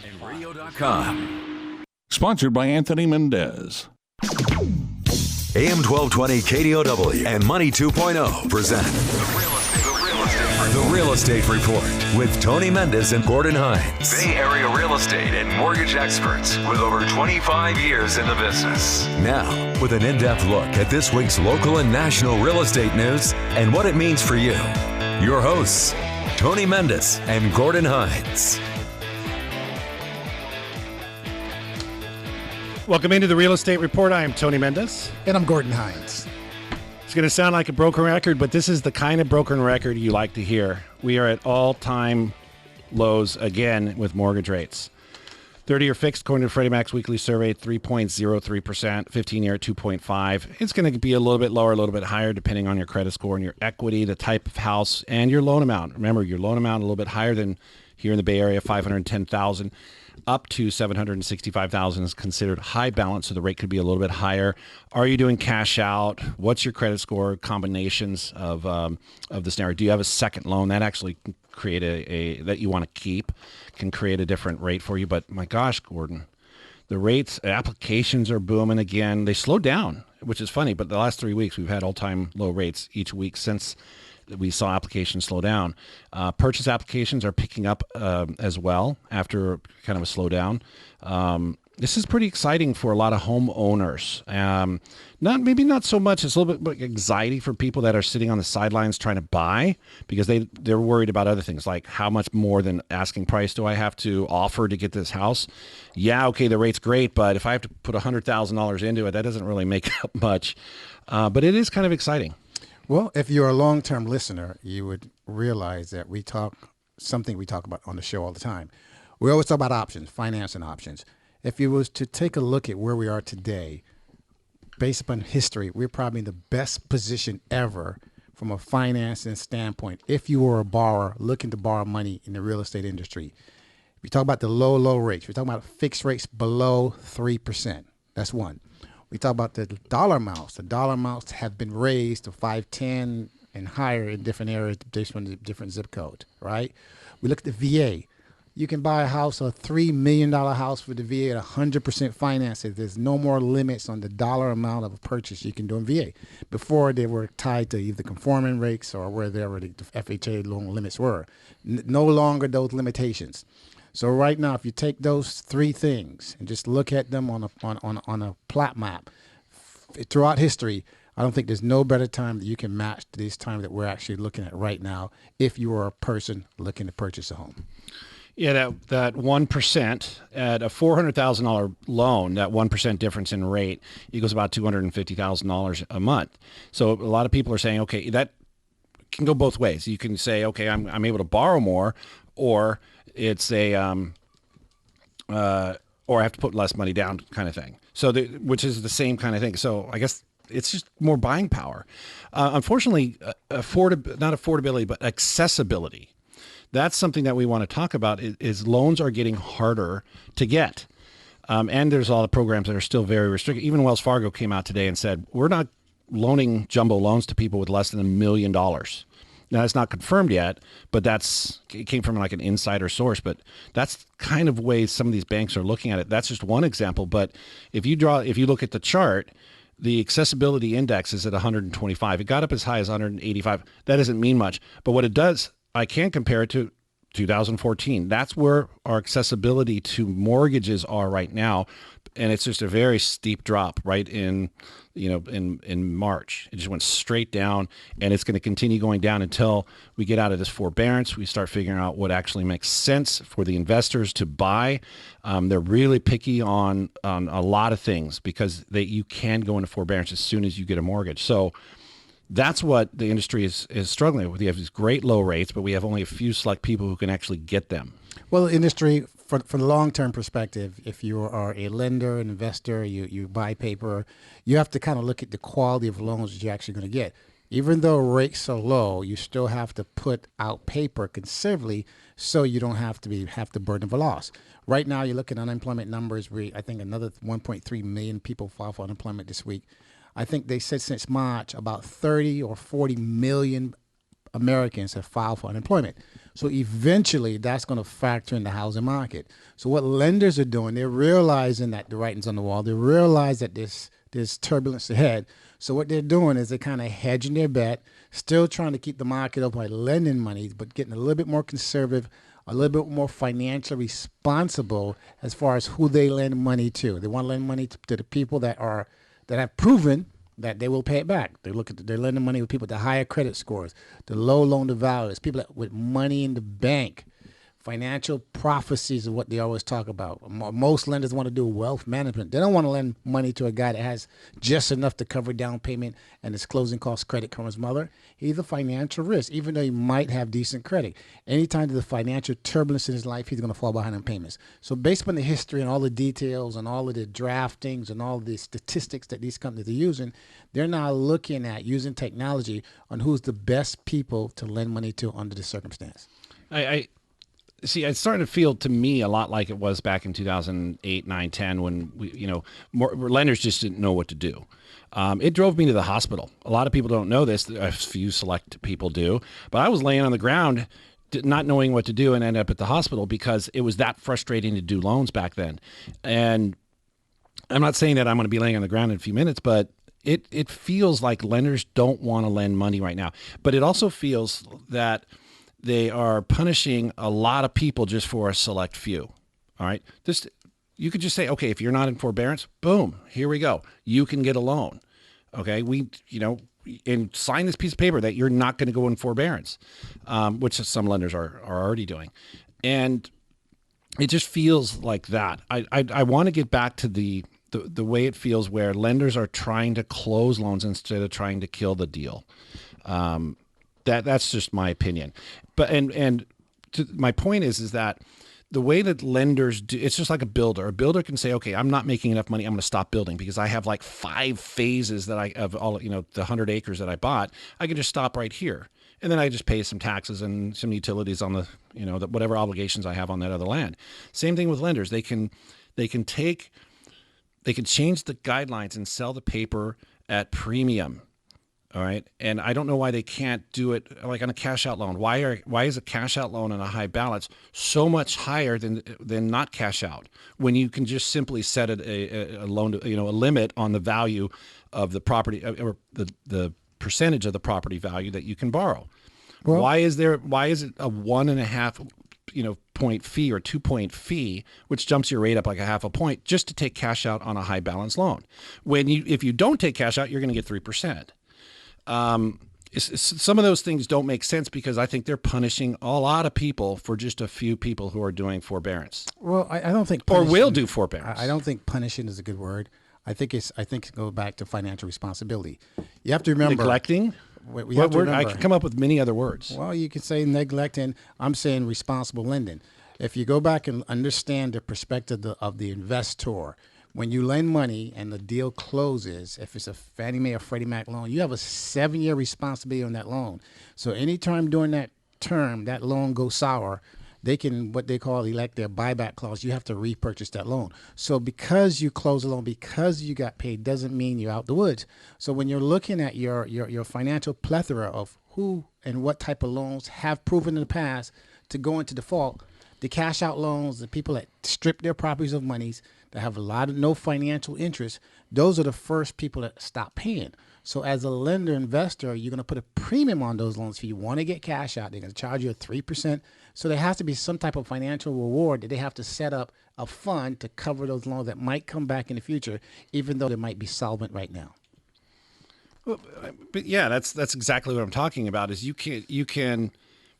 and radio.com. Sponsored by Anthony Mendez. AM 1220 KDOW and Money 2.0 present The Real Estate Report with Tony Mendez and Gordon Hines. Bay Area real estate and mortgage experts with over 25 years in the business. Now, with an in-depth look at this week's local and national real estate news and what it means for you. Your hosts, Tony Mendez and Gordon Hines. Welcome into the Real Estate Report. I am Tony Mendez. And I'm Gordon Hines. It's going to sound like a broken record, but this is the kind of broken record you like to hear. We are at all-time lows again with mortgage rates. 30-year fixed, according to Freddie Mac's weekly survey, 3.03%, 15-year at 2.5%. It's going to be a little bit lower, a little bit higher, depending on your credit score and your equity, the type of house, and your loan amount. Remember, your loan amount a little bit higher than here in the Bay Area, $510,000. Up to $765,000 is considered high balance, so the rate could be a little bit higher. Are you doing cash out? What's your credit score? Combinations of the scenario. Do you have a second loan? That actually can create a that you want to keep, can create a different rate for you. But my gosh, Gordon, the rates, applications are booming again. They slowed down, which is funny, but the last 3 weeks we've had all-time low rates each week since we saw applications slow down. Purchase applications are picking up as well after kind of a slowdown. This is pretty exciting for a lot of homeowners. Maybe not so much. It's a little bit anxiety for people that are sitting on the sidelines trying to buy because they're worried about other things like how much more than asking price do I have to offer to get this house? Yeah, okay, the rate's great, but if I have to put $100,000 into it, that doesn't really make up much. But it is kind of exciting. Well, if you're a long-term listener, you would realize that we talk about on the show all the time. We always talk about options, financing options. If you was to take a look at where we are today, based upon history, we're probably in the best position ever from a financing standpoint. If you were a borrower looking to borrow money in the real estate industry, we talk about the low rates. We're talking about fixed rates below 3%. That's one. We talk about the dollar amounts. The dollar amounts have been raised to 510 and higher in different areas, different zip codes, right? We look at the VA. You can buy a house, a $3 million house for the VA at 100% financing. There's no more limits on the dollar amount of a purchase you can do in VA. Before, they were tied to either conforming rates or wherever the FHA loan limits were. No longer those limitations. So right now, if you take those three things and just look at them on a plot map, throughout history, I don't think there's no better time that you can match this time that we're actually looking at right now if you are a person looking to purchase a home. Yeah, that 1% at a $400,000 loan, that 1% difference in rate equals about $250,000 a month. So a lot of people are saying, okay, that can go both ways. You can say, okay, I'm able to borrow more, or it's a or I have to put less money down kind of thing. So which is the same kind of thing. So I guess it's just more buying power. Unfortunately, not affordability, but accessibility. That's something that we want to talk about is loans are getting harder to get. And there's a lot of programs that are still very restricted. Even Wells Fargo came out today and said, we're not loaning jumbo loans to people with less than $1 million. Now, it's not confirmed yet, but it came from like an insider source. But that's kind of ways some of these banks are looking at it. That's just one example. But if you look at the chart, the accessibility index is at 125. It got up as high as 185. That doesn't mean much. But what it does, I can compare it to 2014. That's where our accessibility to mortgages are right now. And it's just a very steep drop right in March. It just went straight down, and it's going to continue going down until we get out of this forbearance. We start figuring out what actually makes sense for the investors to buy. They're really picky on a lot of things because you can go into forbearance as soon as you get a mortgage. So that's what the industry is struggling with. We have these great low rates, but we have only a few select people who can actually get them. Well, the industry, from the long-term perspective, if you are a lender, an investor, you buy paper, you have to kind of look at the quality of loans that you're actually going to get. Even though rates are low, you still have to put out paper considerably so you don't have the burden of a loss. Right now, you look at unemployment numbers. I think another 1.3 million people filed for unemployment this week. I think they said since March about 30 or 40 million Americans have filed for unemployment. So eventually that's going to factor in the housing market. So what lenders are doing, they're realizing that the writing's on the wall. They realize that there's turbulence ahead. So what they're doing is they're kind of hedging their bet, still trying to keep the market up by lending money, but getting a little bit more conservative, a little bit more financially responsible as far as who they lend money to. They want to lend money to the people that have proven that they will pay it back. They're lending money with people with the higher credit scores, the low loan to values, people with money in the bank. Financial prophecies is what they always talk about. Most lenders want to do wealth management. They don't want to lend money to a guy that has just enough to cover down payment and his closing cost credit from his mother. He's a financial risk, even though he might have decent credit. Anytime there's a financial turbulence in his life, he's going to fall behind on payments. So based on the history and all the details and all of the draftings and all the statistics that these companies are using, they're now looking at using technology on who's the best people to lend money to under the circumstance. I see, it's starting to feel to me a lot like it was back in 2008, 9, 10 when more lenders just didn't know what to do. It drove me to the hospital. A lot of people don't know this. A few select people do. But I was laying on the ground not knowing what to do and ended up at the hospital because it was that frustrating to do loans back then. And I'm not saying that I'm going to be laying on the ground in a few minutes, but it feels like lenders don't want to lend money right now. But it also feels that they are punishing a lot of people just for a select few. All right. You could just say, okay, if you're not in forbearance, boom, here we go. You can get a loan. Okay. And sign this piece of paper that you're not going to go in forbearance, which some lenders are already doing. And it just feels like that. I want to get back to the way it feels where lenders are trying to close loans instead of trying to kill the deal. That's just my opinion. But my point is that the way that lenders do, it's just like a builder. A builder can say, okay, I'm not making enough money. I'm going to stop building because I have like 5 phases of all, the 100 acres that I bought. I can just stop right here. And then I just pay some taxes and some utilities on the whatever obligations I have on that other land. Same thing with lenders. They can change the guidelines and sell the paper at premium. All right. And I don't know why they can't do it like on a cash out loan. Why is a cash out loan on a high balance so much higher than not cash out when you can just simply set it a loan to, a limit on the value of the property or the percentage of the property value that you can borrow? Well, why is it a 1.5 point fee or 2-point fee, which jumps your rate up like a 0.5 point just to take cash out on a high balance loan? If you don't take cash out, you're going to get 3%. Some of those things don't make sense because I think they're punishing a lot of people for just a few people who are doing forbearance. Well, I don't think or will do forbearance. I don't think punishing is a good word. I think it goes back to financial responsibility. You have to remember neglecting. I can come up with many other words. Well, you could say neglecting. I'm saying responsible lending. If you go back and understand the perspective of the investor. When you lend money and the deal closes, if it's a Fannie Mae or Freddie Mac loan, you have a 7-year responsibility on that loan. So anytime during that term, that loan goes sour, they can, what they call elect their buyback clause. You have to repurchase that loan. So because you close a loan, because you got paid, doesn't mean you're out the woods. So when you're looking at your financial plethora of who and what type of loans have proven in the past to go into default, the cash out loans, the people that strip their properties of monies, that have no financial interest, those are the first people that stop paying. So as a lender investor, you're going to put a premium on those loans. If you want to get cash out, they're going to charge you a 3%. So there has to be some type of financial reward that they have to set up a fund to cover those loans that might come back in the future, even though they might be solvent right now. Well, but yeah, that's exactly what I'm talking about. Is you can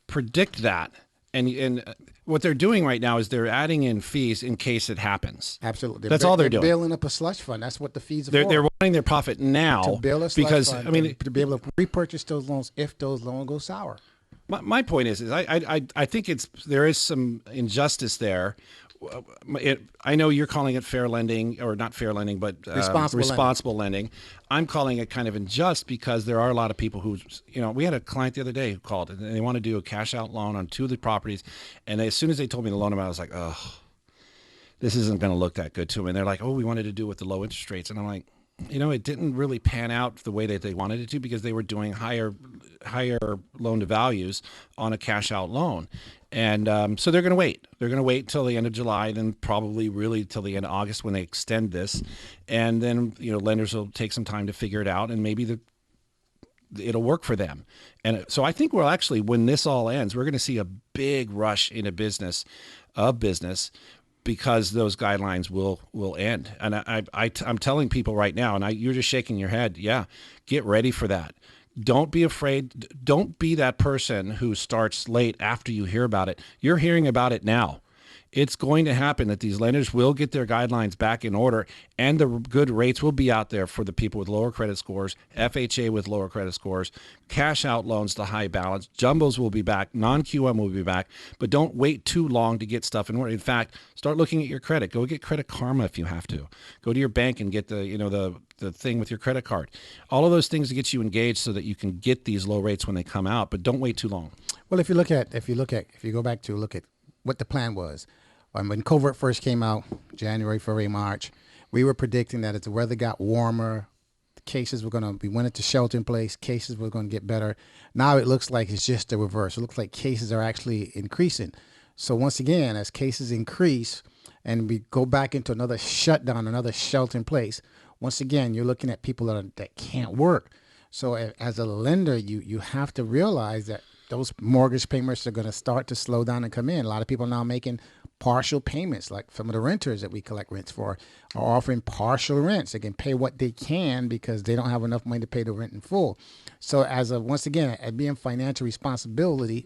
predict that. And what they're doing right now is they're adding in fees in case it happens. Absolutely. That's all they're doing. They're building up a slush fund. That's what the fees are for. They're wanting their profit now. To build a slush fund, to be able to repurchase those loans if those loans go sour. My point is I think there is some injustice there. I know you're calling it fair lending, or not fair lending, but responsible lending. I'm calling it kind of unjust because there are a lot of people who, we had a client the other day who called and they want to do a cash out loan on 2 of the properties. And as soon as they told me the loan amount, I was like, this isn't going to look that good to them. And they're like, we wanted to do it with the low interest rates. And I'm like, it didn't really pan out the way that they wanted it to because they were doing higher loan to values on a cash out loan. And so they're going to wait. They're going to wait till the end of July, then probably really till the end of August when they extend this. And then, lenders will take some time to figure it out, and maybe it'll work for them. And so I think when this all ends, we're going to see a big rush into business because those guidelines will end. And I'm telling people right now, and you're just shaking your head. Yeah, get ready for that. Don't be afraid. Don't be that person who starts late after you hear about it. You're hearing about it now. It's going to happen that these lenders will get their guidelines back in order, and the good rates will be out there for the people with lower credit scores, FHA with lower credit scores, cash out loans to high balance, jumbos will be back, non-QM will be back, but don't wait too long to get stuff in order. In fact, start looking at your credit. Go get Credit Karma if you have to. Go to your bank and get the thing with your credit card. All of those things to get you engaged so that you can get these low rates when they come out, but don't wait too long. Well, if you go back to look at what the plan was. When COVID first came out, January, February, March, we were predicting that as the weather got warmer, the cases were going to be went into shelter in place, cases were going to get better. Now it looks like it's just the reverse. It looks like cases are actually increasing. So once again, as cases increase and we go back into another shutdown, another shelter in place, once again, you're looking at people that can't work. So as a lender, you have to realize that those mortgage payments are going to start to slow down and come in. A lot of people are now making partial payments, like some of the renters that we collect rents for are offering partial rents. They can pay what they can because they don't have enough money to pay the rent in full. So once again, at being financially responsible, you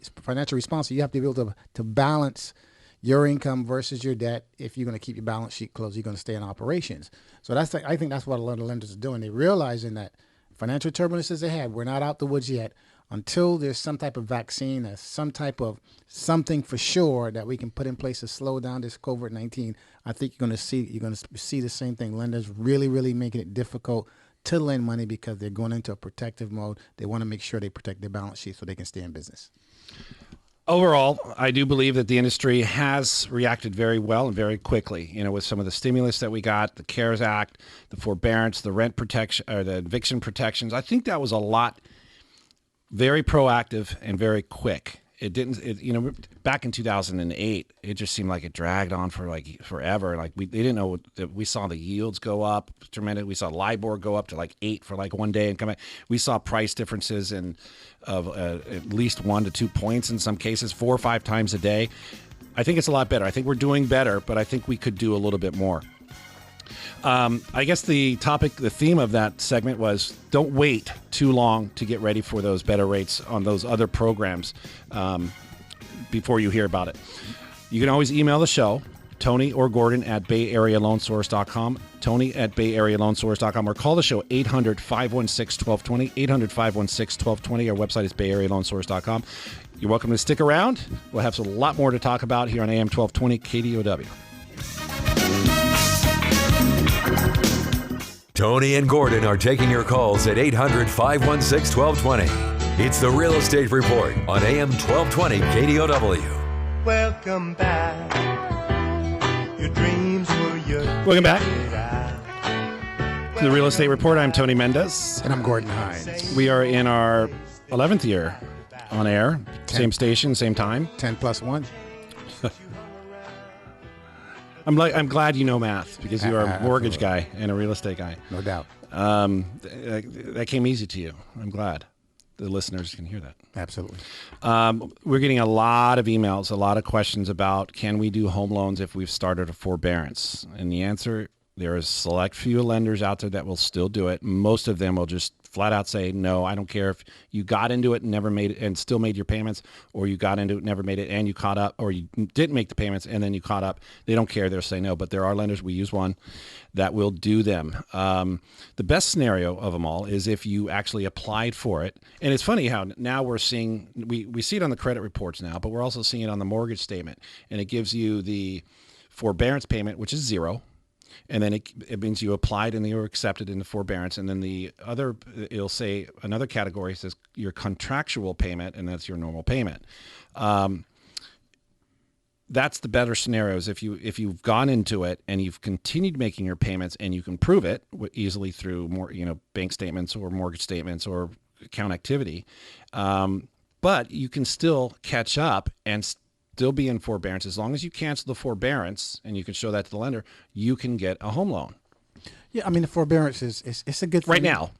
have to be able to balance your income versus your debt. If you're going to keep your balance sheet closed, you're going to stay in operations. So I think that's what a lot of lenders are doing. They're realizing that financial turbulence is ahead. We're not out the woods yet. Until there's some type of vaccine, some type of something for sure that we can put in place to slow down this COVID-19, I think you're going to see the same thing. Lenders really, really making it difficult to lend money because they're going into a protective mode. They want to make sure they protect their balance sheet so they can stay in business. Overall, I do believe that the industry has reacted very well and very quickly, with some of the stimulus that we got, the CARES Act, the forbearance, the rent protection, or the eviction protections. I think that was a lot very proactive and very quick. Back in 2008, it just seemed like it dragged on for forever. They didn't know we saw the yields go up tremendous. We saw LIBOR go up to 8 for one day and come back. We saw price differences of at least 1 to 2 points in some cases, 4 or 5 times a day. I think it's a lot better. I think we're doing better, but I think we could do a little bit more. I guess the theme of that segment was don't wait too long to get ready for those better rates on those other programs before you hear about it. You can always email the show, Tony or Gordon at BayAreaLoanSource.com, Tony at BayAreaLoanSource.com, or call the show 800-516-1220, 800-516-1220. Our website is BayAreaLoanSource.com. You're welcome to stick around. We'll have a lot more to talk about here on AM 1220 KDOW. Tony and Gordon are taking your calls at 800-516-1220. It's the Real Estate Report on AM 1220 KDOW. Welcome back. Your dreams were your... Welcome back to the Real Estate Report. I'm Tony Mendez. And I'm Gordon Hines. We are in our 11th year on air. 10. Same station, same time. 10 plus 1. I'm glad you know math because you are a mortgage guy and a real estate guy. No doubt. That came easy to you. I'm glad the listeners can hear that. Absolutely. We're getting a lot of emails, a lot of questions about can we do home loans if we've started a forbearance? And the answer, there is a select few lenders out there that will still do it. Most of them will just flat out say, no, I don't care if you got into it and never made it and still made your payments, or you got into it, never made it, and you caught up, or you didn't make the payments and then you caught up. They don't care. They'll say no, but there are lenders, we use one, that will do them. The best scenario of them all is if you actually applied for it. And it's funny how now we're seeing, we see it on the credit reports now, but we're also seeing it on the mortgage statement. And it gives you the forbearance payment, which is 0. And then it means you applied and you were accepted in the forbearance. And then it'll say another category says your contractual payment, and that's your normal payment. that's the better scenarios. If you've gone into it and you've continued making your payments and you can prove it easily through more, bank statements or mortgage statements or account activity, but you can still catch up and still be in forbearance. As long as you cancel the forbearance and you can show that to the lender, you can get a home loan. Yeah, I mean, the forbearance it's a good thing. Right now.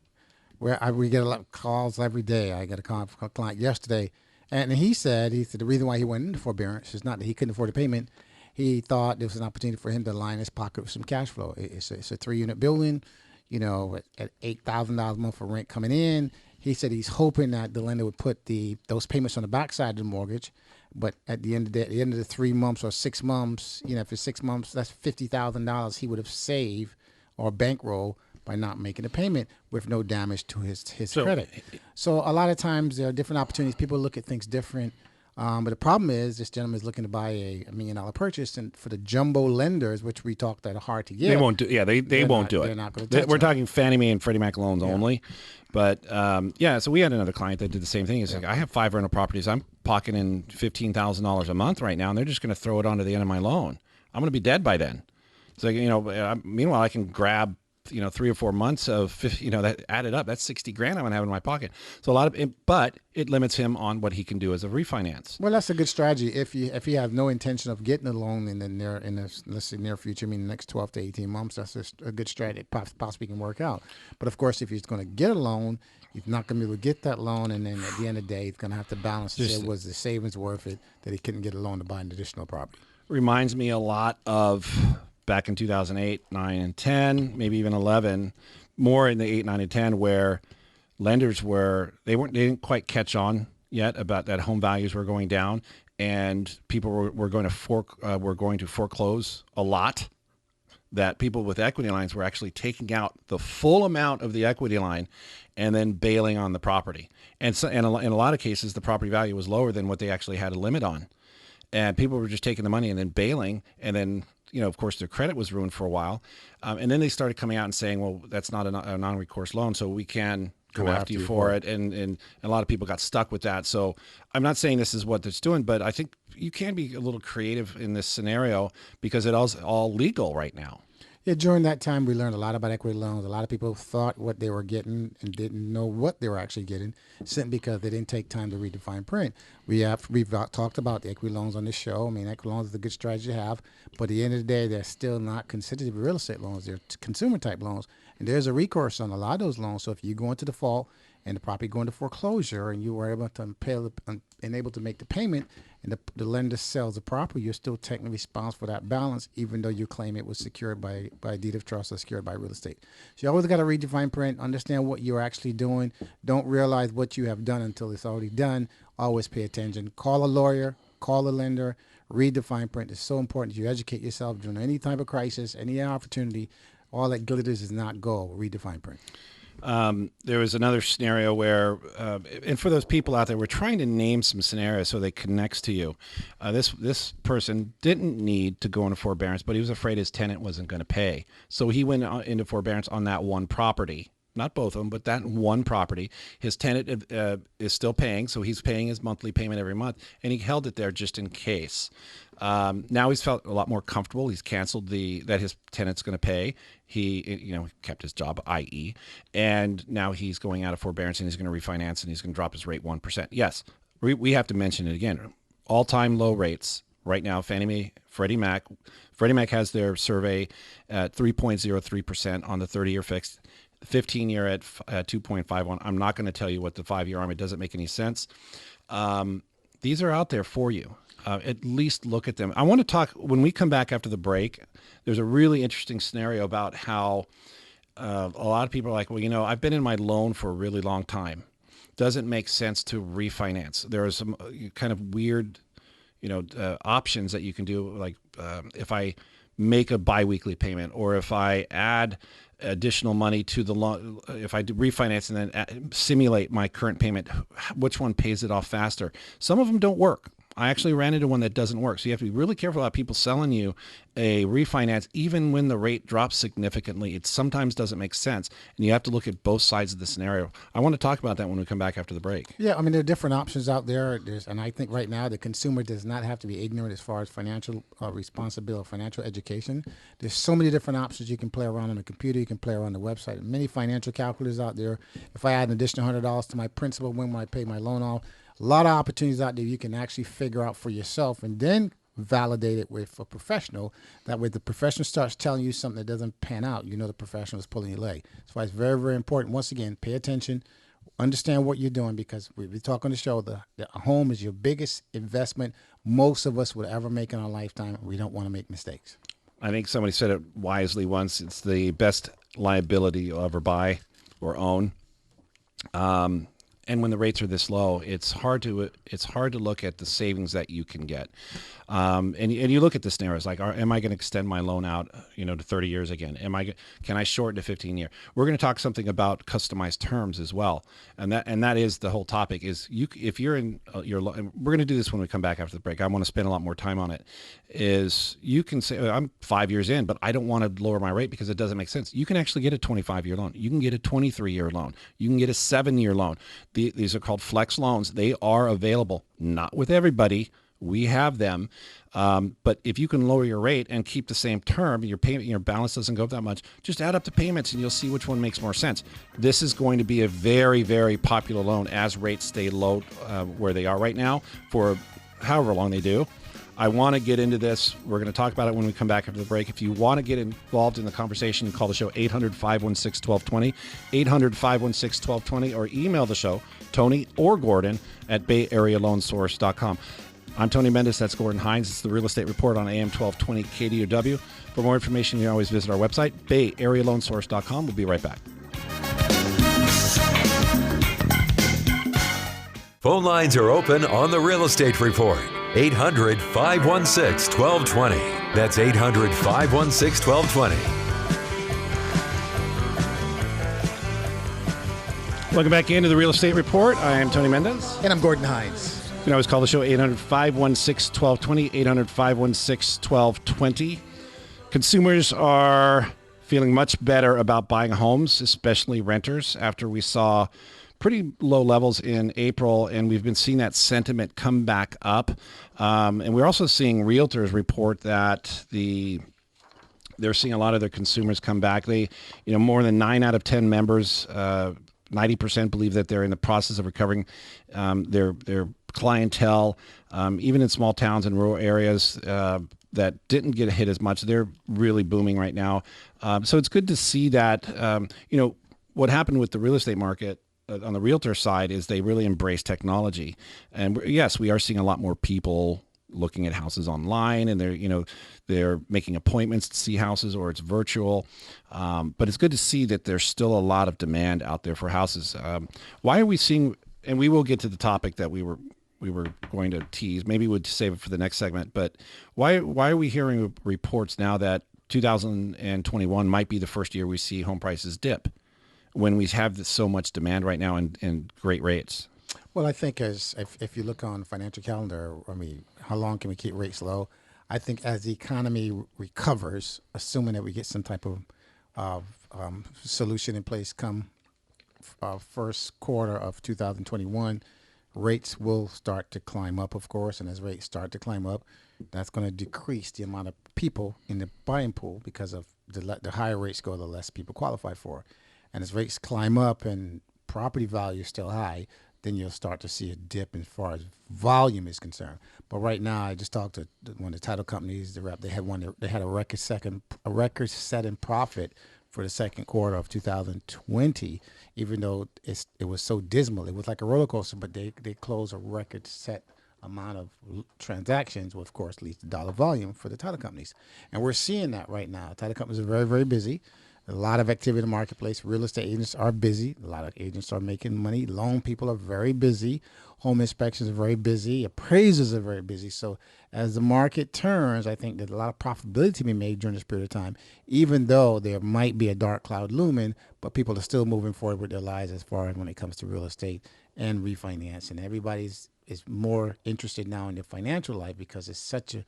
Where we get a lot of calls every day. I got a call from a client yesterday, and he said the reason why he went into forbearance is not that he couldn't afford the payment. He thought there was an opportunity for him to line his pocket with some cash flow. It's a 3-unit building, at $8,000 a month for rent coming in. He said he's hoping that the lender would put those payments on the backside of the mortgage. But at the end of the 3 months or 6 months, if it's 6 months, that's $50,000 he would have saved or bankroll by not making a payment with no damage to his credit. So a lot of times there are different opportunities. People look at things different. But the problem is this gentleman is looking to buy a $1 million purchase, and for the jumbo lenders, which we talked that are hard to get, they won't do. Yeah, they won't do it. They're not going to. We're talking Fannie Mae and Freddie Mac loans only. But so we had another client that did the same thing. He's like, I have 5 rental properties. I'm pocketing $15,000 a month right now, and they're just going to throw it onto the end of my loan. I'm going to be dead by then. So meanwhile, I can grab 3 or 4 months of, that added up, that's $60,000 I'm going to have in my pocket. So but it limits him on what he can do as a refinance. Well, that's a good strategy. If you have no intention of getting a loan in the near future, I mean, the next 12 to 18 months, that's just a good strategy. It possibly can work out. But of course, if he's going to get a loan, he's not going to be able to get that loan. And then at the end of the day, he's going to have to balance to say, was the savings worth it that he couldn't get a loan to buy an additional property? Reminds me a lot of back in 2008, 9, and 10, maybe even 11, more in the 8, 9, and 10, where lenders they didn't quite catch on yet about that home values were going down, and people were going to foreclose a lot. That people with equity lines were actually taking out the full amount of the equity line and then bailing on the property. And so, in a lot of cases, the property value was lower than what they actually had a limit on, and people were just taking the money and then bailing, and then of course, their credit was ruined for a while. And then they started coming out and saying, well, that's not a non-recourse loan, so we can come after you for it. And a lot of people got stuck with that. So I'm not saying this is what it's doing, but I think you can be a little creative in this scenario because it is all legal right now. Yeah, during that time, we learned a lot about equity loans. A lot of people thought what they were getting and didn't know what they were actually getting, simply because they didn't take time to read the fine print. We've talked about the equity loans on this show. I mean, equity loans is a good strategy to have, but at the end of the day, they're still not considered to be real estate loans. They're consumer-type loans, and there's a recourse on a lot of those loans. So if you go into default and the property go into foreclosure and you were able to make the payment, and the lender sells the property, you're still technically responsible for that balance, even though you claim it was secured by a deed of trust or secured by real estate. So you always got to read your fine print, understand what you're actually doing. Don't realize what you have done until it's already done. Always pay attention. Call a lawyer, call a lender, read the fine print. It's so important that you educate yourself during any type of crisis, any opportunity. All that glitters is not gold. Read the fine print. There was another scenario where, and for those people out there, we're trying to name some scenarios so they connects to you. This person didn't need to go into forbearance, but he was afraid his tenant wasn't going to pay. So he went into forbearance on that one property. Not both of them, but that one property. His tenant is still paying, so he's paying his monthly payment every month, and he held it there just in case. Now he's felt a lot more comfortable. He's canceled that his tenant's going to pay. He kept his job, i.e., and now he's going out of forbearance and he's going to refinance and he's going to drop his rate 1%. Yes, we have to mention it again. All-time low rates right now. Fannie Mae, Freddie Mac. Freddie Mac has their survey at 3.03% on the 30-year fixed. 15-year at 2.51. I'm not going to tell you what the 5-year are. It doesn't make any sense. These are out there for you. At least look at them. I want to talk, when we come back after the break, there's a really interesting scenario about how a lot of people are like, well, I've been in my loan for a really long time. Doesn't make sense to refinance. There are some kind of weird, options that you can do. Like if I make a biweekly payment, or if I add additional money to the loan, if I do refinance and then simulate my current payment, which one pays it off faster? Some of them don't work. I actually ran into one that doesn't work. So you have to be really careful about people selling you a refinance, even when the rate drops significantly. It sometimes doesn't make sense, and you have to look at both sides of the scenario. I want to talk about that when we come back after the break. Yeah, I mean, there are different options out there. And I think right now the consumer does not have to be ignorant as far as financial responsibility, financial education. There's so many different options you can play around on the computer. You can play around the website. Many financial calculators out there. If I add an additional $100 to my principal when I pay my loan off, a lot of opportunities out there you can actually figure out for yourself and then validate it with a professional. That way the professional starts telling you something that doesn't pan out, you know the professional is pulling your leg. That's why it's very, very important. Once again, pay attention, understand what you're doing, because we talk on the show, the home is your biggest investment most of us will ever make in our lifetime. We don't want to make mistakes. I think somebody said it wisely once. It's the best liability you'll ever buy or own. And when the rates are this low, it's hard to look at the savings that you can get. And you look at the scenarios like, am I going to extend my loan out, to 30 years again? Can I shorten to 15 year? We're going to talk something about customized terms as well, and that is the whole topic. Is if you're in we're going to do this when we come back after the break. I want to spend a lot more time on it. Is you can say I'm 5 years in, but I don't want to lower my rate because it doesn't make sense. You can actually get a 25-year loan. You can get a 23-year loan. You can get a 7-year loan. These are called flex loans. They are available, not with everybody. We have them, but if you can lower your rate and keep the same term, your payment, your balance doesn't go up that much. Just add up the payments, and you'll see which one makes more sense. This is going to be a very, very popular loan as rates stay low where they are right now for however long they do. I want to get into this. We're going to talk about it when we come back after the break. If you want to get involved in the conversation, call the show 800-516-1220, 800-516-1220, or email the show, Tony or Gordon, at BayAreaLoanSource.com. I'm Tony Mendez. That's Gordon Hines. It's the Real Estate Report on AM 1220 KDOW. For more information, you can always visit our website, BayAreaLoanSource.com. We'll be right back. Phone lines are open on the Real Estate Report. 800-516-1220. That's 800-516-1220. Welcome back into the Real Estate Report. I am Tony Mendez. And I'm Gordon Hines. You can always call the show 800-516-1220, 800-516-1220. Consumers are feeling much better about buying homes, especially renters, after we saw pretty low levels in April, and we've been seeing that sentiment come back up. And we're also seeing realtors report that they're seeing a lot of their consumers come back. More than 9 out of 10 members, 90% believe that they're in the process of recovering their clientele, even in small towns and rural areas that didn't get hit as much. They're really booming right now. So it's good to see that, what happened with the real estate market on the realtor side is they really embrace technology. And yes, we are seeing a lot more people looking at houses online, and they're making appointments to see houses, or it's virtual. But it's good to see that there's still a lot of demand out there for houses. Why are we seeing, and we will get to the topic that we were going to tease. Maybe we'd save it for the next segment. But why are we hearing reports now that 2021 might be the first year we see home prices dip when we have so much demand right now and great rates? Well, I think if you look on the financial calendar, how long can we keep rates low? I think as the economy recovers, assuming that we get some type of solution in place come first quarter of 2021, rates will start to climb up, of course. And as rates start to climb up, that's going to decrease the amount of people in the buying pool, because of the higher rates go, the less people qualify for. And as rates climb up and property value is still high, then you'll start to see a dip as far as volume is concerned. But right now, I just talked to one of the title companies. They had a record-setting profit for the second quarter of 2020, even though it was so dismal. It was like a roller coaster, but they closed a record-set amount of transactions, which of course leads to dollar volume for the title companies. And we're seeing that right now. Title companies are very, very busy. A lot of activity in the marketplace. Real estate agents are busy. A lot of agents are making money. Loan people are very busy. Home inspections are very busy. Appraisers are very busy. So as the market turns, I think there's a lot of profitability to be made during this period of time, even though there might be a dark cloud looming, but people are still moving forward with their lives as far as when it comes to real estate and refinance. And everybody's is more interested now in your financial life because it's such a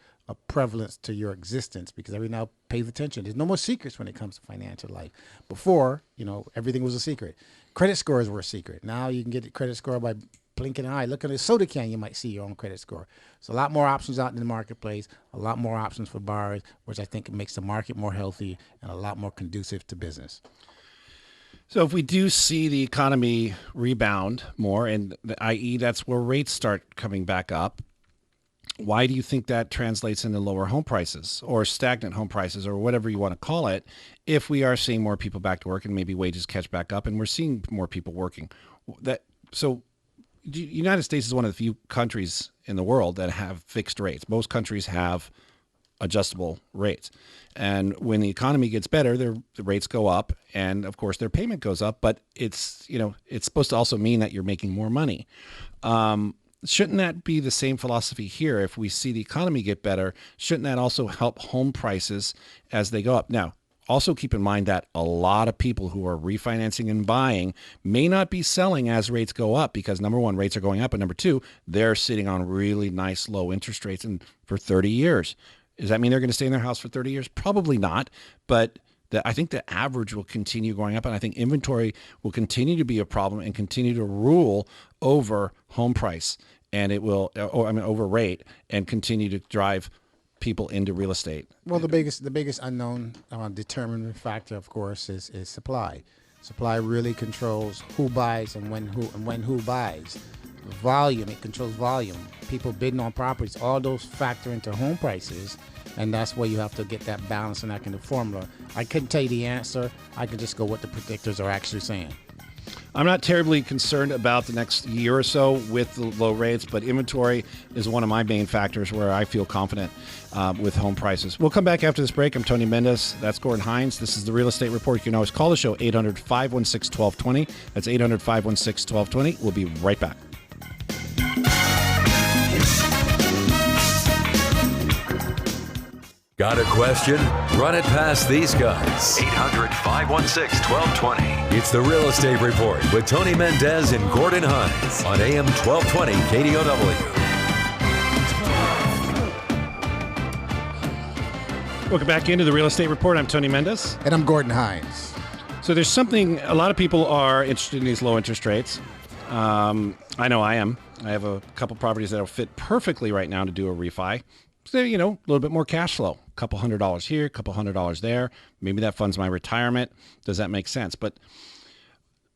prevalence to your existence, because every now pays attention. There's no more secrets when it comes to financial life. Before, everything was a secret. Credit scores were a secret. Now you can get the credit score by blinking an eye. Look at a soda can, you might see your own credit score. So a lot more options out in the marketplace, a lot more options for borrowers, which I think makes the market more healthy and a lot more conducive to business. So if we do see the economy rebound more, and i.e. that's where rates start coming back up, why do you think that translates into lower home prices or stagnant home prices or whatever you want to call it, if we are seeing more people back to work and maybe wages catch back up and we're seeing more people working? So the United States is one of the few countries in the world that have fixed rates. Most countries have adjustable rates. And when the economy gets better, the rates go up, and of course their payment goes up, but it's supposed to also mean that you're making more money. Shouldn't that be the same philosophy here? If we see the economy get better, shouldn't that also help home prices as they go up? Now, also keep in mind that a lot of people who are refinancing and buying may not be selling as rates go up because, number one, rates are going up, and number two, they're sitting on really nice low interest rates and for 30 years. Does that mean they're going to stay in their house for 30 years? Probably not, but I think the average will continue going up, and I think inventory will continue to be a problem and continue to rule over home price, and it will, over rate, and continue to drive people into real estate. Well, the biggest unknown determining factor, of course, is supply. Supply really controls who buys and when who buys. Volume, it controls volume. People bidding on properties, all those factor into home prices, and that's where you have to get that balance and that kind of formula. I couldn't tell you the answer. I can just go what the predictors are actually saying. I'm not terribly concerned about the next year or so with the low rates, but inventory is one of my main factors where I feel confident with home prices. We'll come back after this break. I'm Tony Mendez. That's Gordon Hines. This is the Real Estate Report. You can always call the show 800-516-1220. That's 800-516-1220. We'll be right back. Got a question? Run it past these guys. 800-516-1220. It's the Real Estate Report with Tony Mendez and Gordon Hines on AM 1220 KDOW. Welcome back into the Real Estate Report. I'm Tony Mendez. And I'm Gordon Hines. So there's something, a lot of people are interested in these low interest rates. I know I am. I have a couple properties that will fit perfectly right now to do a refi. So, a little bit more cash flow, a couple $100 here, a couple $100 there. Maybe that funds my retirement. Does that make sense? But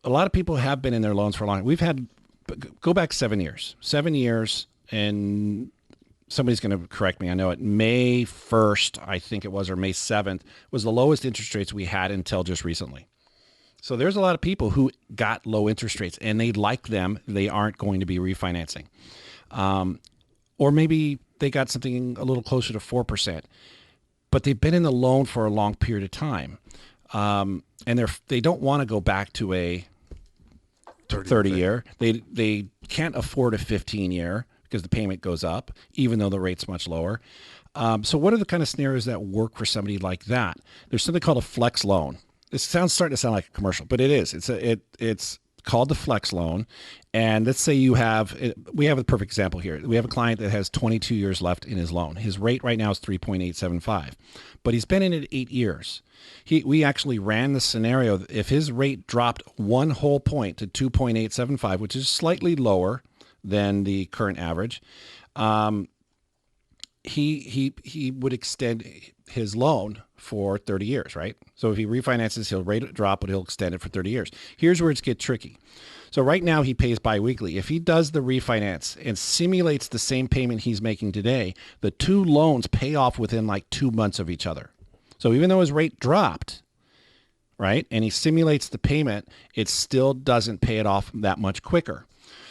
a lot of people have been in their loans for a long time. We've had, go back 7 years, and somebody's going to correct me. I know it, May 1st, I think it was, or May 7th, was the lowest interest rates we had until just recently. So there's a lot of people who got low interest rates and they like them. They aren't going to be refinancing. Or maybe they got something a little closer to 4%, but they've been in the loan for a long period of time. And they don't want to go back to a 30 year. They can't afford a 15 year because the payment goes up, even though the rate's much lower. So what are the kind of scenarios that work for somebody like that? There's something called a flex loan. This starting to sound like a commercial, but it is. It's called the flex loan. And let's say we have a perfect example here. We have a client that has 22 years left in his loan. His rate right now is 3.875, but he's been in it 8 years. We actually ran the scenario that if his rate dropped 1 whole point to 2.875, which is slightly lower than the current average, he would extend his loan for 30 years, right? So if he refinances, he'll rate it drop, but he'll extend it for 30 years. Here's where it gets tricky. So right now he pays biweekly. If he does the refinance and simulates the same payment he's making today, the two loans pay off within like 2 months of each other. So even though his rate dropped, right, and he simulates the payment, it still doesn't pay it off that much quicker.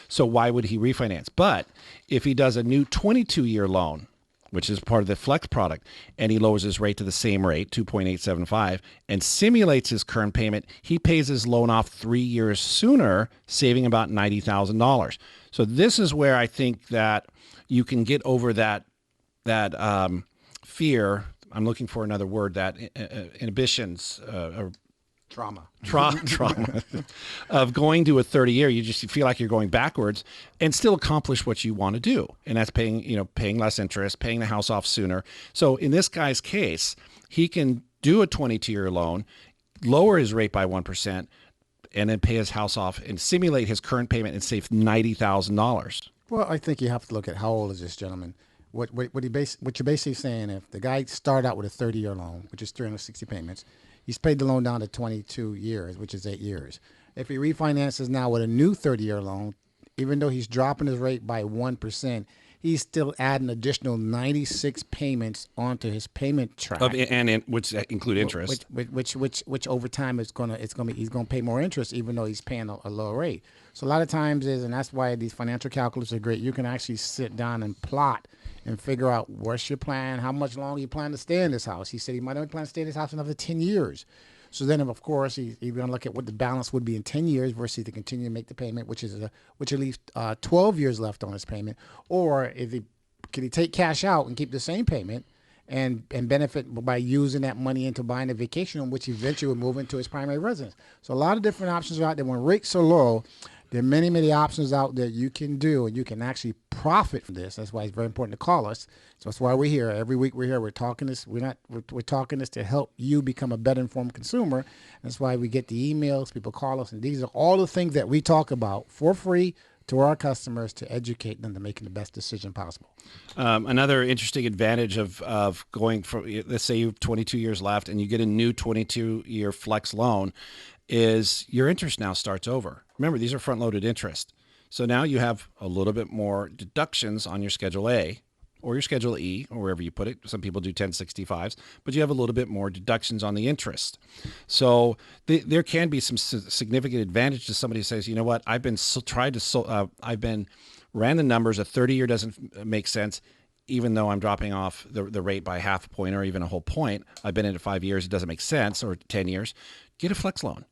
So why would he refinance? But if he does a new 22-year loan, which is part of the flex product, and he lowers his rate to the same rate, 2.875, and simulates his current payment, he pays his loan off 3 years sooner, saving about $90,000. So this is where I think that you can get over that fear. I'm looking for another word, that inhibitions, or trauma of going to a 30-year. You feel like you're going backwards and still accomplish what you want to do. And that's paying less interest, paying the house off sooner. So in this guy's case, he can do a 22-year loan, lower his rate by 1%, and then pay his house off and simulate his current payment and save $90,000. Well, I think you have to look at how old is this gentleman. What you're basically saying, if the guy started out with a 30-year loan, which is 360 payments, he's paid the loan down to 22 years, which is 8 years. If he refinances now with a new 30-year loan, even though he's dropping his rate by 1%, he's still adding additional 96 payments onto his payment track, Which include interest, which over time he's gonna pay more interest, even though he's paying a lower rate. So a lot of times and that's why these financial calculators are great. You can actually sit down and plot and figure out what's your plan, how much longer you plan to stay in this house. He said he might only plan to stay in this house another 10 years. So then, of course, he's going to look at what the balance would be in 10 years versus to continue to make the payment, which leaves 12 years left on his payment. Or can he take cash out and keep the same payment and benefit by using that money into buying a vacation home, which eventually will move into his primary residence. So a lot of different options are out there. When rates are low, there are many, many options out there you can do, and you can actually profit from this. That's why it's very important to call us. So that's why we're here. Every week we're here. We're talking this. We're talking this to help you become a better informed consumer. That's why we get the emails. People call us, and these are all the things that we talk about for free to our customers to educate them to making the best decision possible. Another interesting advantage of going from, let's say you have 22 years left and you get a new 22-year flex loan, is your interest now starts over. Remember, these are front-loaded interest. So now you have a little bit more deductions on your Schedule A or your Schedule E, or wherever you put it. Some people do 1065s, but you have a little bit more deductions on the interest. So there can be some significant advantage to somebody who says, you know what, I've been ran the numbers, a 30-year doesn't make sense, even though I'm dropping off the rate by half a point or even a whole point. I've been in it 5 years, it doesn't make sense, or 10 years. Get a flex loan.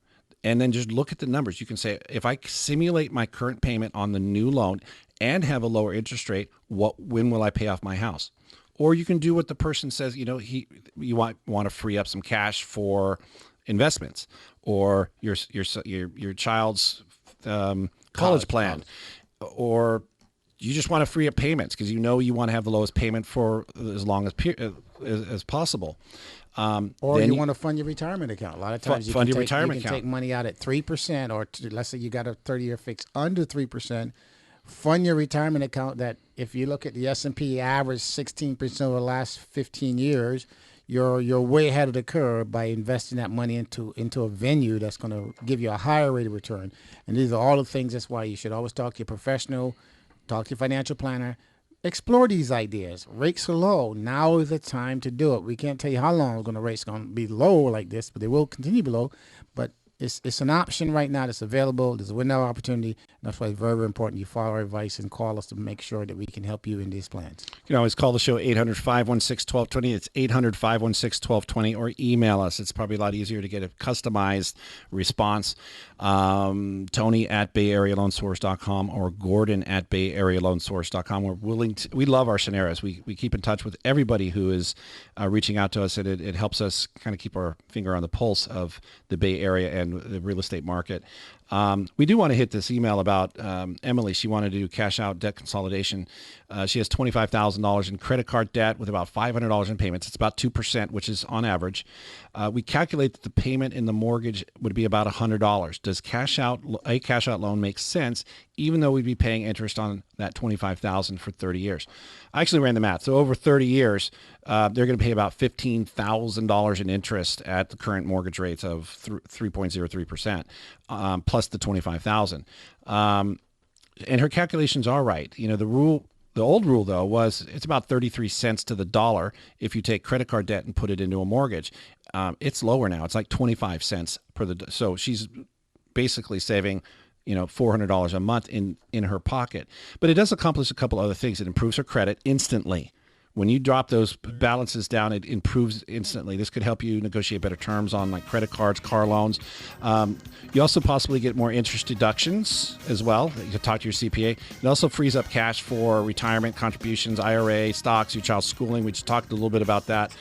And then just look at the numbers. You can say, if I simulate my current payment on the new loan and have a lower interest rate, when will I pay off my house? Or you can do what the person says, you want to free up some cash for investments or your child's college plan, or you just want to free up payments because you want to have the lowest payment for as long as possible. Or you want to fund your retirement account. A lot of times you can take money out at 3%, or let's say you got a 30-year fix under 3%. Fund your retirement account. That if you look at the S&P average 16% over the last 15 years, you're way ahead of the curve by investing that money into a venue that's going to give you a higher rate of return. And these are all the things. That's why you should always talk to your professional, talk to your financial planner. Explore these ideas. Rates are low. Now is the time to do it. We can't tell you how long rates are going to be low like this, but they will continue to be low. But it's an option right now that's available. There's a window of opportunity. And that's why it's very, very important you follow our advice and call us to make sure that we can help you in these plans. You can always call the show 800-516-1220. It's 800-516-1220, or email us. It's probably a lot easier to get a customized response. Tony at BayAreaLoanSource.com or Gordon at BayAreaLoanSource.com. We love our scenarios. We keep in touch with everybody who is reaching out to us, and it helps us kind of keep our finger on the pulse of the Bay Area and the real estate market. We do want to hit this email about Emily. She wanted to do cash out debt consolidation. She has $25,000 in credit card debt with about $500 in payments. It's about 2%, which is on average. We calculate that the payment in the mortgage would be about $100. Does a cash out loan make sense, even though we'd be paying interest on that $25,000 for 30 years? I actually ran the math. So over 30 years, they're going to pay about $15,000 in interest at the current mortgage rates of 3.03%, plus the $25,000. And her calculations are right. The old rule, though, was it's about 33 cents to the dollar if you take credit card debt and put it into a mortgage. It's lower now. It's like 25 cents so she's basically saving, $400 a month in her pocket. But it does accomplish a couple other things. It improves her credit instantly. When you drop those balances down, it improves instantly. This could help you negotiate better terms on like credit cards, car loans. You also possibly get more interest deductions as well. You can talk to your CPA. It also frees up cash for retirement contributions, IRA, stocks, your child's schooling. We just talked a little bit about that.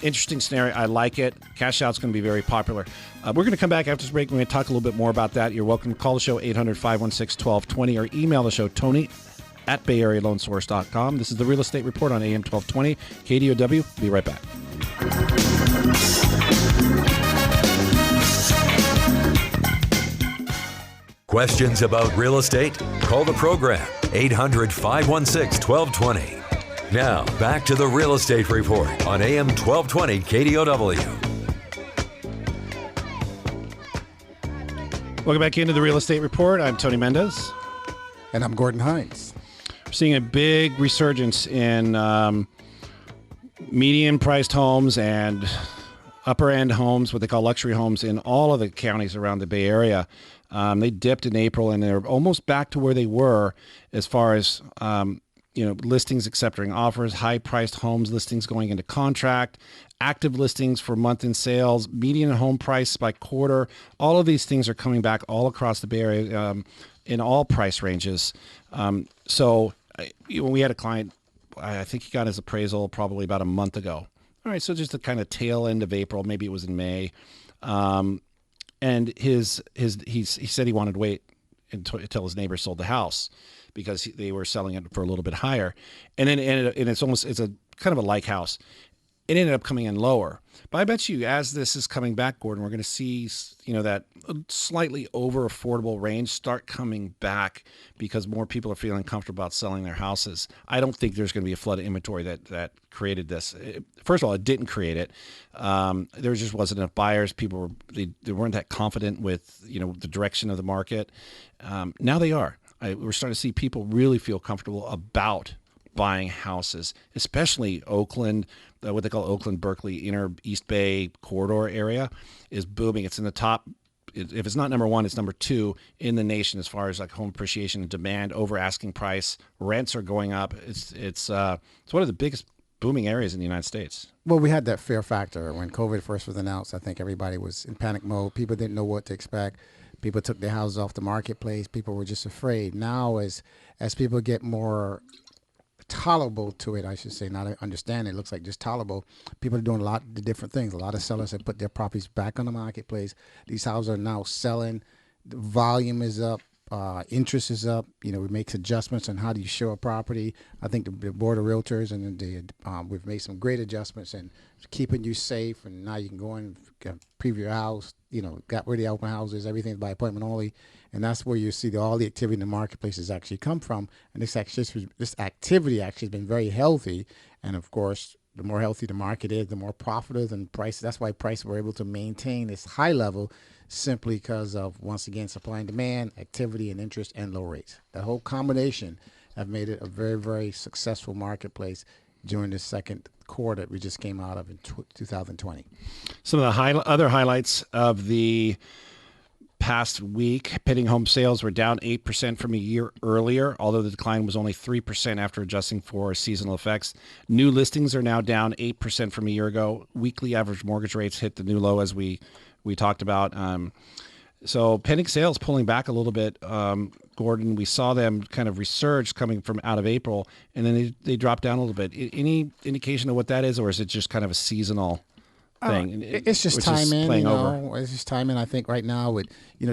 Interesting scenario. I like it. Cash out's going to be very popular. We're going to come back after this break. We're going to talk a little bit more about that. You're welcome to call the show 800-516-1220 or email the show Tony@BayAreaLoanSource.com. This is the Real Estate Report on AM 1220 KDOW. Be right back. Questions about real estate? Call the program 800-516-1220. Now, back to the Real Estate Report on AM 1220 KDOW. Welcome back into the Real Estate Report. I'm Tony Mendez. And I'm Gordon Hines. We're seeing a big resurgence in median-priced homes and upper-end homes, what they call luxury homes, in all of the counties around the Bay Area. They dipped in April, and they're almost back to where they were as far as listings accepting offers, high-priced homes listings going into contract, active listings for month-end sales, median home price by quarter. All of these things are coming back all across the Bay Area in all price ranges. So when we had a client, I think he got his appraisal probably about a month ago. All right, so just the kind of tail end of April, maybe it was in May. And he said he wanted to wait until his neighbor sold the house because they were selling it for a little bit higher. And then it's a kind of a like house. It ended up coming in lower. But I bet you as this is coming back, Gordon, we're going to see, that slightly over affordable range start coming back because more people are feeling comfortable about selling their houses. I don't think there's going to be a flood of inventory that created this. First of all, it didn't create it. There just wasn't enough buyers. People they weren't that confident with, the direction of the market. Now they are. We're starting to see people really feel comfortable about buying houses, especially Oakland, what they call Oakland, Berkeley, inner East Bay corridor area is booming. It's in the top. If it's not number one, it's number two in the nation as far as like home appreciation and demand over asking price. Rents are going up. It's one of the biggest booming areas in the United States. Well, we had that fear factor when COVID first was announced. I think everybody was in panic mode. People didn't know what to expect. People took their houses off the marketplace. People were just afraid. Now, as people get more tolerable to it, I should say, not understand it looks like just tolerable. People are doing a lot of different things. A lot of sellers have put their properties back on the marketplace. These houses are now selling. The volume is up. Interest is up. We make adjustments on how do you show a property. I think the Board of Realtors and we've made some great adjustments and keeping you safe. And now you can go in and preview your house. Got rid of the open houses. Everything's by appointment only. And that's where you see all the activity in the marketplace has actually come from. And this activity actually has been very healthy. And of course, the more healthy the market is, the more profitable and price. That's why prices were able to maintain this high level simply because of, once again, supply and demand, activity and interest, and low rates. The whole combination have made it a very, very successful marketplace during the second quarter that we just came out of in 2020. Some of the other highlights of the past week, pending home sales were down 8% from a year earlier, although the decline was only 3% after adjusting for seasonal effects. New listings are now down 8% from a year ago. Weekly average mortgage rates hit the new low, as we talked about. So pending sales pulling back a little bit. Gordon, we saw them kind of resurge coming from out of April, and then they dropped down a little bit. Any indication of what that is, or is it just kind of a seasonal thing? It's just timing. It's just timing. I think right now,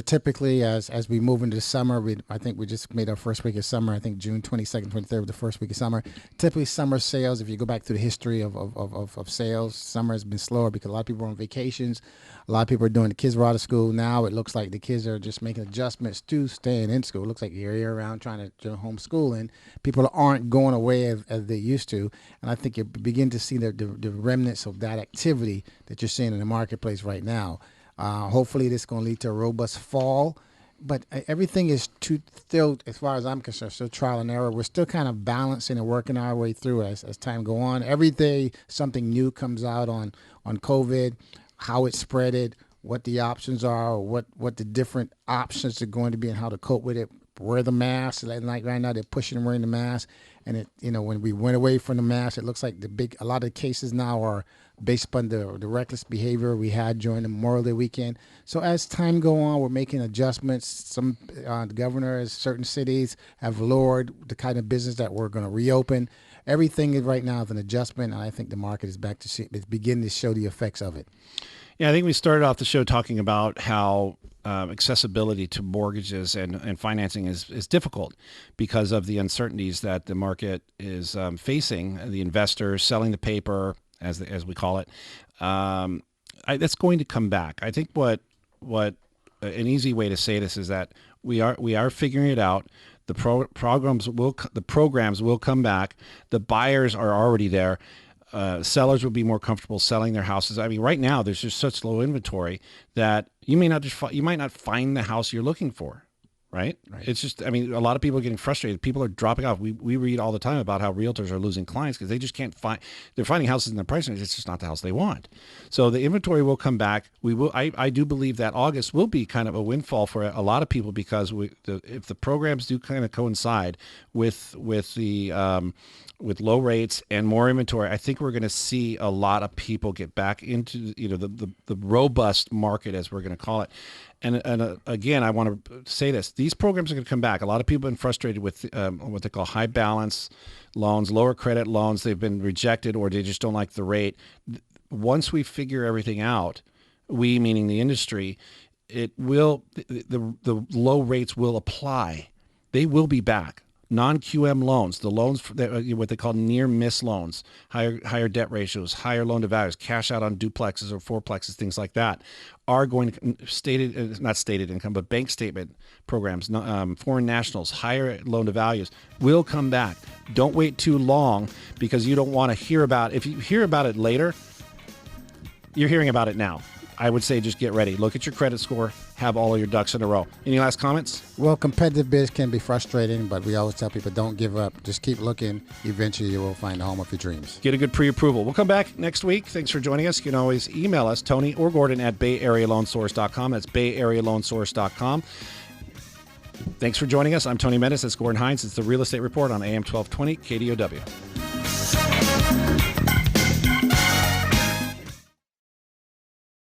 typically as we move into the summer, I think we just made our first week of summer. I think June 22nd, 23rd was the first week of summer. Typically, summer sales, if you go back through the history of sales, summer has been slower because a lot of people are on vacations. A lot of people are doing, the kids were out of school. Now it looks like the kids are just making adjustments to staying in school. It looks like you're around trying to do homeschooling. People aren't going away as they used to. And I think you begin to see the remnants of that activity that you're seeing in the marketplace right now. Hopefully this is going to lead to a robust fall. But everything is still, as far as I'm concerned, still trial and error. We're still kind of balancing and working our way through as time go on. Every day something new comes out on COVID, how it spreaded, what the options are, what the different options are going to be and how to cope with it. Wear the mask. Like right now, they're pushing wearing the mask. And when we went away from the mask, it looks like a lot of the cases now are based upon the reckless behavior we had during the Memorial Day weekend. So as time go on, we're making adjustments. Some the governors, certain cities have lowered the kind of business that we're going to reopen. everything right now is an adjustment, and I think the market is back to it's beginning to show the effects of it. Yeah, I think we started off the show talking about how accessibility to mortgages and financing is difficult because of the uncertainties that the market is facing. The investors selling the paper, as we call it, that's going to come back. I think what an easy way to say this is that we are figuring it out. The programs will come back. The buyers are already there. Sellers will be more comfortable selling their houses. I mean, right now there's just such low inventory that you might not find the house you're looking for. Right? It's just, I mean, a lot of people are getting frustrated. People are dropping off. We read all the time about how realtors are losing clients because they just can't find. They're finding houses in the price range. It's just not the house they want. So the inventory will come back. We will. I do believe that August will be kind of a windfall for a lot of people because if the programs do kind of coincide with low rates and more inventory, I think we're going to see a lot of people get back into the robust market, as we're going to call it. And again, I want to say this: these programs are going to come back. A lot of people have been frustrated with what they call high balance loans, lower credit loans. They've been rejected, or they just don't like the rate. Once we figure everything out, we meaning the industry, the low rates will apply. They will be back. Non-QM loans, the loans that what they call near-miss loans, higher debt ratios, higher loan-to-values, cash out on duplexes or fourplexes, things like that, are going to not stated income, but bank statement programs, foreign nationals, higher loan-to-values will come back. Don't wait too long because you don't want to hear about it. If you hear about it later, you're hearing about it now. I would say just get ready. Look at your credit score. Have all of your ducks in a row. Any last comments? Well, competitive bids can be frustrating, but we always tell people don't give up. Just keep looking. Eventually, you will find the home of your dreams. Get a good pre-approval. We'll come back next week. Thanks for joining us. You can always email us, Tony or Gordon, at BayAreaLoanSource.com. That's BayAreaLoanSource.com. Thanks for joining us. I'm Tony Mendez. That's Gordon Hines. It's the Real Estate Report on AM 1220 KDOW.